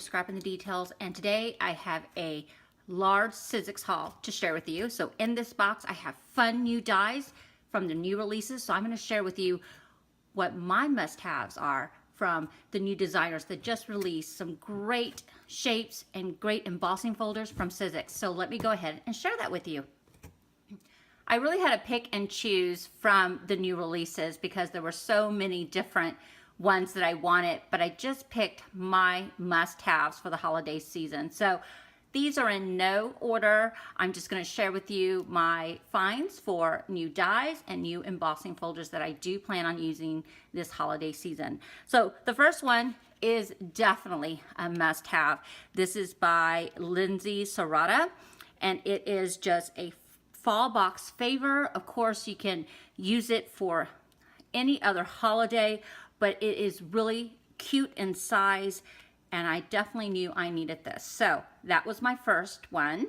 with Scrapping the Details, and today I have a large Sizzix haul to share with you. So in this box I have fun new dies from the new releases. So I'm going to share with you what my must-haves are from the new designers that just released some great shapes and great embossing folders from Sizzix. So let me go ahead and share that with you. I really had to pick and choose from the new releases because there were so many different ones that I wanted, but I just picked my must-haves for the holiday season. So these are in no order. I'm just going to share with you my finds for new dies and new embossing folders that I do plan on using this holiday season. So the first one is definitely a must-have. This is by Lindsay Serrata, and it is just a fall box favor. Of course, you can use it for any other holiday, but it is really cute in size, and I definitely knew I needed this. So that was my first one.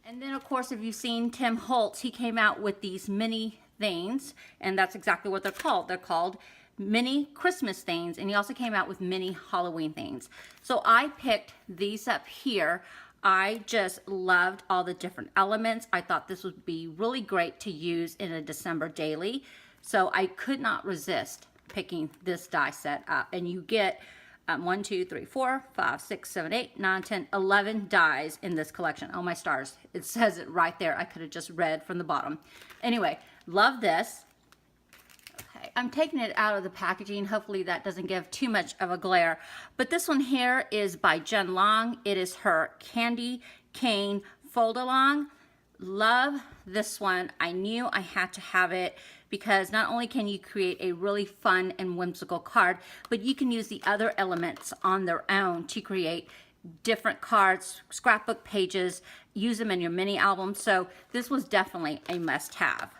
And then of course, if you've seen Tim Holtz, he came out with these mini things, and that's exactly what they're called. They're called mini Christmas things, and he also came out with mini Halloween things. So I picked these up here. I just loved all the different elements. I thought this would be really great to use in a December daily. So I could not resist picking this die set up, and you get 1, 2, 3, 4, 5, 6, 7, 8, 9, 10, 11 dies in this collection. Oh my stars, it says it right there. I could have just read from the bottom. Anyway, love this. Okay, I'm taking it out of the packaging. Hopefully that doesn't give too much of a glare. But this one here is by Jen Long. It is her Candy Cane Fold Along. Love this one. I knew I had to have it because not only can you create a really fun and whimsical card, but you can use the other elements on their own to create different cards, scrapbook pages, use them in your mini album. So this was definitely a must-have.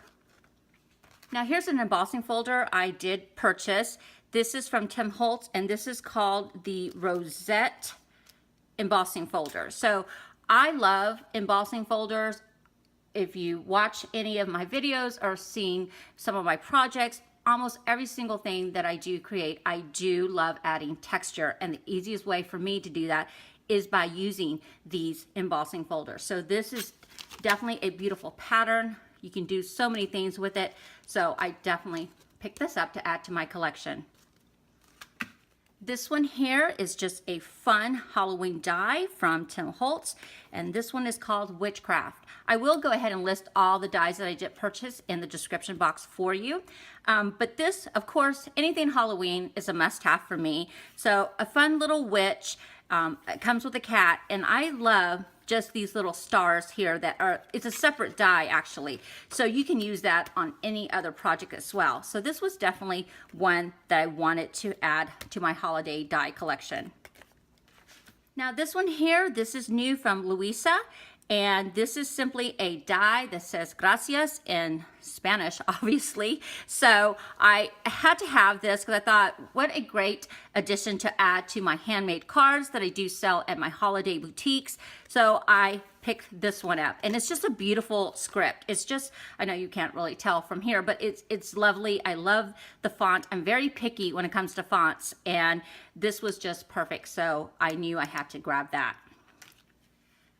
Now here's an embossing folder I did purchase. This is from Tim Holtz, and this is called the Rosette embossing folder. So I love embossing folders. If you watch any of my videos or seen some of my projects, almost every single thing that I do create, I do love adding texture. And the easiest way for me to do that is by using these embossing folders. So this is definitely a beautiful pattern. You can do so many things with it. So I definitely picked this up to add to my collection. This one here is just a fun Halloween die from Tim Holtz, and this one is called Witchcraft. I will go ahead and list all the dies that I did purchase in the description box for you. But this, of course, anything Halloween is a must-have for me. So a fun little witch. It comes with a cat, and I love just these little stars here that are, it's a separate die actually. So you can use that on any other project as well. So this was definitely one that I wanted to add to my holiday die collection. Now this one here, this is new from Luisa, and this is simply a die that says gracias in Spanish, obviously. So I had to have this because I thought, what a great addition to add to my handmade cards that I do sell at my holiday boutiques. So I picked this one up, and it's just a beautiful script. It's just, I know you can't really tell from here, but it's lovely. I love the font. I'm very picky when it comes to fonts, and this was just perfect. So I knew I had to grab that.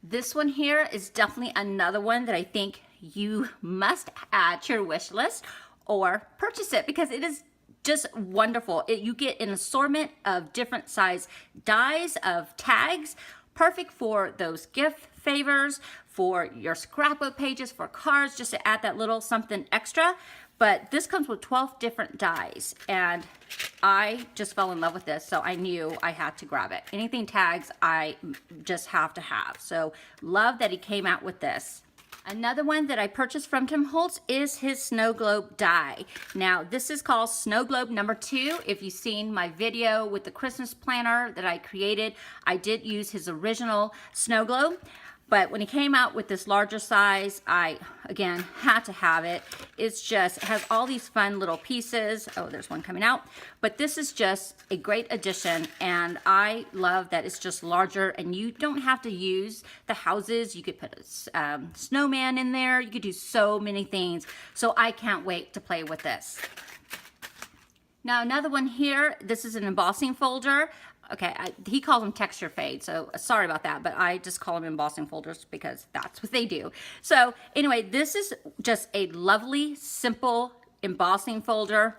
This one here is definitely another one that I think you must add to your wish list or purchase it because it is just wonderful. You get an assortment of different size dies of tags, perfect for those gift favors, for your scrapbook pages, for cards, just to add that little something extra. But this comes with 12 different dies, and I just fell in love with this, so I knew I had to grab it. Anything tags, I just have to have. So love that he came out with this. Another one that I purchased from Tim Holtz is his snow globe die. Now this is called Snow Globe number 2. If you've seen my video with the Christmas planner that I created, I did use his original snow globe. But when he came out with this larger size, I, again, had to have it. It's just, it has all these fun little pieces. Oh, there's one coming out. But this is just a great addition, and I love that it's just larger, and you don't have to use the houses. You could put a snowman in there. You could do so many things. So I can't wait to play with this. Now another one here, this is an embossing folder. Okay, he calls them texture fade, so sorry about that, but I just call them embossing folders because that's what they do. So anyway, this is just a lovely, simple embossing folder.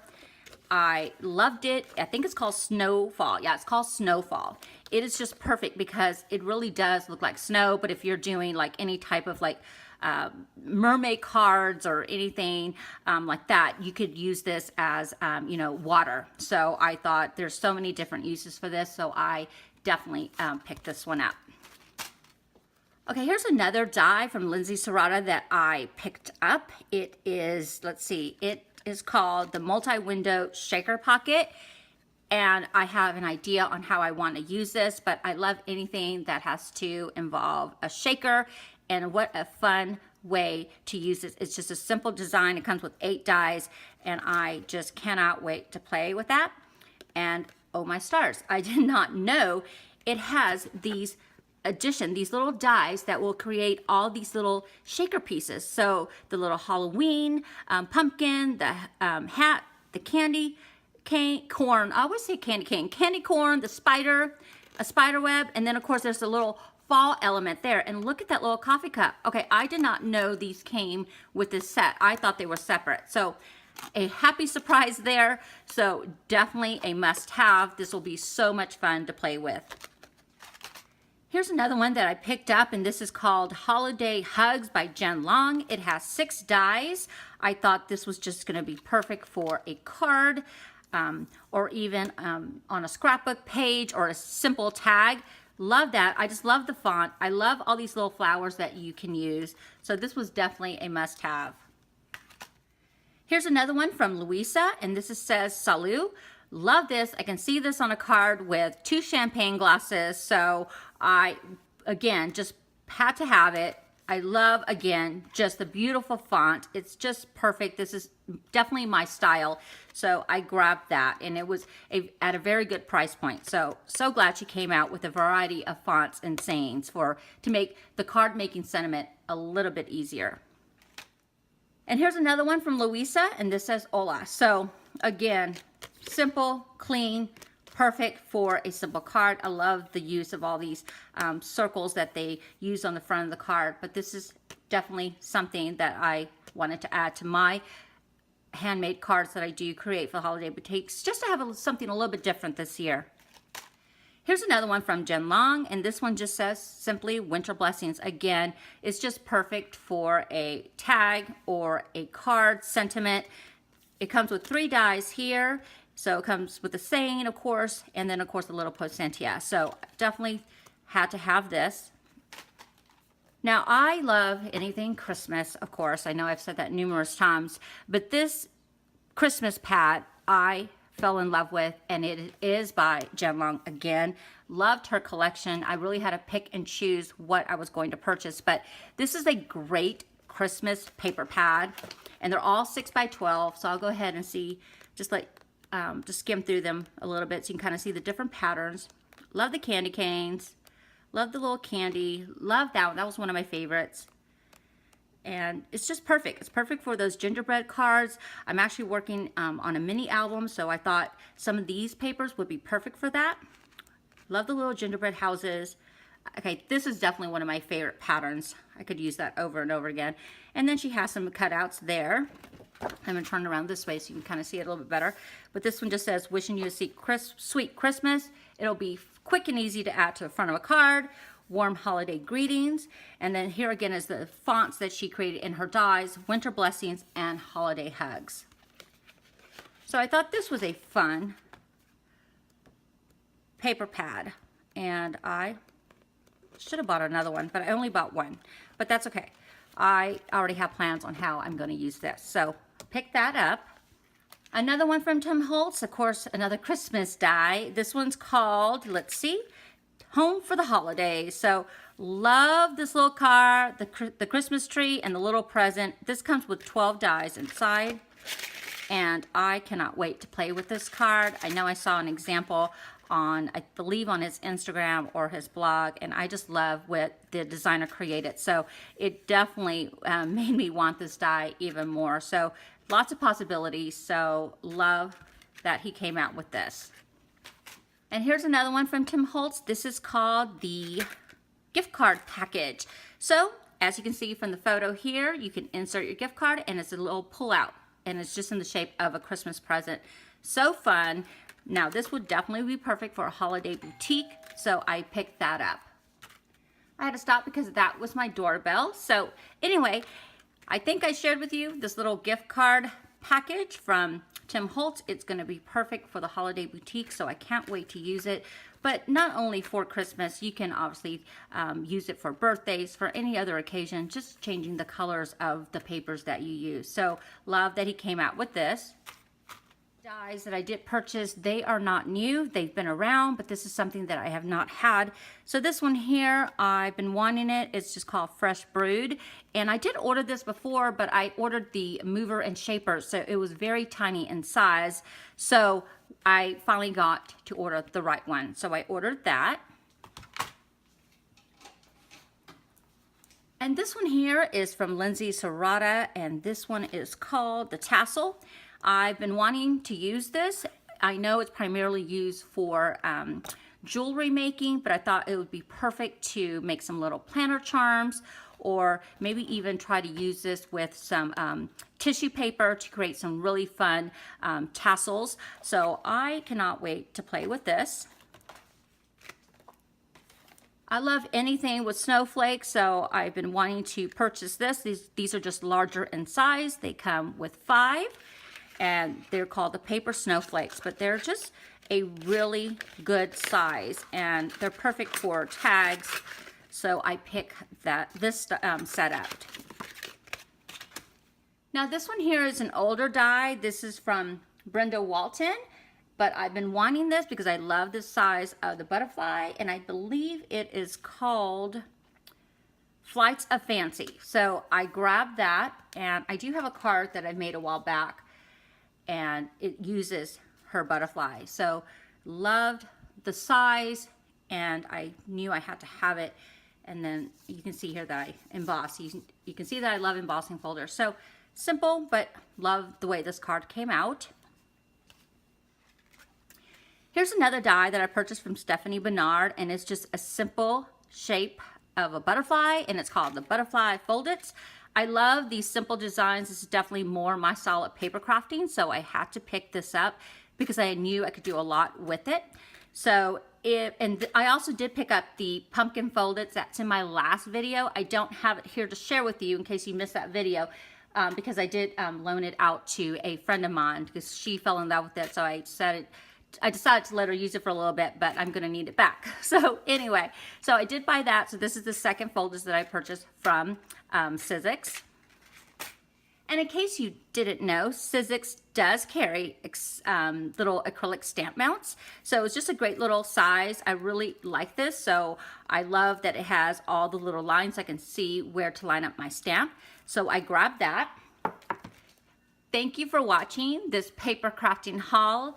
I loved it. I think it's called Snowfall. Yeah, it's called Snowfall. It is just perfect because it really does look like snow, but if you're doing like any type of like mermaid cards or anything like that, you could use this as you know, water. So I thought there's so many different uses for this, so I definitely picked this one up. Okay, here's another die from Lindsay Serrata that I picked up. It is, let's see, it is called the Multi-Window Shaker Pocket, and I have an idea on how I want to use this, but I love anything that has to involve a shaker. And what a fun way to use this. It's just a simple design. It comes with 8 dies, and I just cannot wait to play with that. And oh my stars, I did not know it has these these little dies that will create all these little shaker pieces. So the little Halloween pumpkin, the hat, the candy cane, corn. I always say candy cane, candy corn, the spider, a spider web, and then of course there's a little fall element there. And look at that little coffee cup. Okay, I did not know these came with this set. I thought they were separate. So a happy surprise there. So definitely a must-have. This will be so much fun to play with. Here's another one that I picked up, and this is called Holiday Hugs by Jen Long. It has 6 dies. I thought this was just going to be perfect for a card or even on a scrapbook page or a simple tag. Love that. I just love the font. I love all these little flowers that you can use. So this was definitely a must-have. Here's another one from Louisa, and this says Salut. Love this. I can see this on a card with 2 champagne glasses. So I, again, just had to have it. I love, again, just the beautiful font. It's just perfect. This is definitely my style. So I grabbed that, and it was at a very good price point. So glad she came out with a variety of fonts and sayings to make the card making sentiment a little bit easier. And here's another one from Louisa, and this says Hola. So again, simple, clean, perfect for a simple card. I love the use of all these circles that they use on the front of the card, but this is definitely something that I wanted to add to my handmade cards that I do create for holiday boutiques, just to have something a little bit different this year. Here's another one from Jen Long, and this one just says simply Winter Blessings. Again, it's just perfect for a tag or a card sentiment. It comes with 3 dies here. So it comes with the saying, of course, and then, of course, a little poinsettia. So definitely had to have this. Now, I love anything Christmas, of course. I know I've said that numerous times. But this Christmas pad, I fell in love with, and it is by Jen Long again. Loved her collection. I really had to pick and choose what I was going to purchase. But this is a great Christmas paper pad, and they're all 6 by 12. So I'll go ahead and see, just skim through them a little bit so you can kind of see the different patterns. Love the candy canes. Love the little candy. Love that one. That was one of my favorites. And it's just perfect. It's perfect for those gingerbread cards. I'm actually working on a mini album, so I thought some of these papers would be perfect for that. Love the little gingerbread houses. Okay, this is definitely one of my favorite patterns. I could use that over and over again. And then she has some cutouts there. I'm going to turn it around this way so you can kind of see it a little bit better. But this one just says, wishing you a sweet Christmas. It'll be quick and easy to add to the front of a card. Warm holiday greetings. And then here again is the fonts that she created in her dies, Winter Blessings and Holiday Hugs. So I thought this was a fun paper pad. And I should have bought another one, but I only bought one. But that's okay. I already have plans on how I'm going to use this. So pick that up. Another one from Tim Holtz, of course, another Christmas die. This one's called, let's see, Home for the Holidays. So love this little card, the Christmas tree and the little present. This comes with 12 dies inside, and I cannot wait to play with this card. I know I saw an example on, I believe, on his Instagram or his blog, and I just love what the designer created. So it definitely made me want this die even more. So lots of possibilities. So love that he came out with this. And here's another one from Tim Holtz. This is called the gift card package. So as you can see from the photo here, you can insert your gift card and it's a little pull out and it's just in the shape of a Christmas present. So fun. Now this would definitely be perfect for a holiday boutique, so I picked that up. I had to stop because that was my doorbell. So anyway, I think I shared with you this little gift card package from Tim Holtz. It's going to be perfect for the holiday boutique, so I can't wait to use it. But not only for Christmas, you can obviously use it for birthdays, for any other occasion, just changing the colors of the papers that you use. So love that he came out with this. Dies that I did purchase, they are not new. They've been around, but this is something that I have not had. So this one here, I've been wanting it. It's just called Fresh Brewed. And I did order this before, but I ordered the mover and shaper, so it was very tiny in size. So I finally got to order the right one. So I ordered that. And this one here is from Lindsay Serrata, and this one is called the Tassel. I've been wanting to use this. I know it's primarily used for jewelry making, but I thought it would be perfect to make some little planter charms, or maybe even try to use this with some tissue paper to create some really fun tassels. So I cannot wait to play with this. I love anything with snowflakes, so I've been wanting to purchase this. These are just larger in size. They come with 5. And they're called the paper snowflakes, but they're just a really good size and they're perfect for tags. So I pick this setup. Now this one here is an older die. This is from Brenda Walton, but I've been wanting this because I love the size of the butterfly, and I believe it is called Flights of Fancy. So I grabbed that, and I do have a card that I made a while back, and it uses her butterfly. So loved the size, and I knew I had to have it. And then you can see here that I emboss. You can see that I love embossing folders. So simple, but love the way this card came out. Here's another die that I purchased from Stephanie Bernard, and it's just a simple shape of a butterfly, and it's called the Butterfly Foldits. I love these simple designs. This is definitely more my style of paper crafting, so I had to pick this up because I knew I could do a lot with it. So I also did pick up the pumpkin foldits. That's in my last video. I don't have it here to share with you in case you missed that video, because I did loan it out to a friend of mine because she fell in love with it. So I decided to let her use it for a little bit, but I'm going to need it back. So anyway, so I did buy that. So this is the second folders that I purchased from Sizzix. And in case you didn't know, Sizzix does carry little acrylic stamp mounts. So it's just a great little size. I really like this. So I love that it has all the little lines. So I can see where to line up my stamp. So I grabbed that. Thank you for watching this paper crafting haul.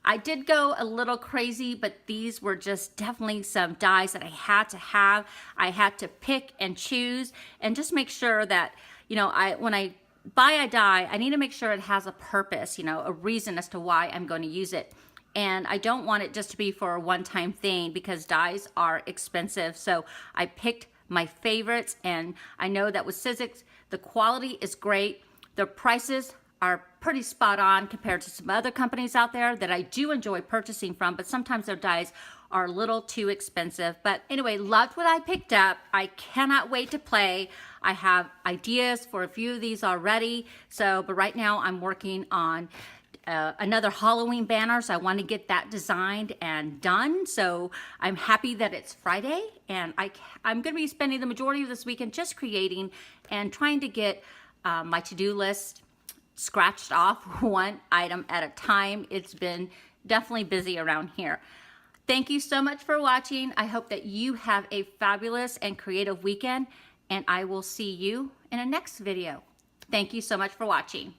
I did go a little crazy, but these were just definitely some dies that I had to have. I had to pick and choose and just make sure that, you know, when I buy a die, I need to make sure it has a purpose, you know, a reason as to why I'm going to use it. And I don't want it just to be for a one-time thing because dies are expensive. So I picked my favorites, and I know that with Sizzix, the quality is great. The prices are pretty spot on compared to some other companies out there that I do enjoy purchasing from, but sometimes their dies are a little too expensive. But anyway, loved what I picked up. I cannot wait to play. I have ideas for a few of these already. So, but right now I'm working on another Halloween banner. So I want to get that designed and done. So I'm happy that it's Friday, and I'm going to be spending the majority of this weekend just creating and trying to get my to-do list scratched off one item at a time. It's been definitely busy around here. Thank you so much for watching. I hope that you have a fabulous and creative weekend, and I will see you in a next video. Thank you so much for watching.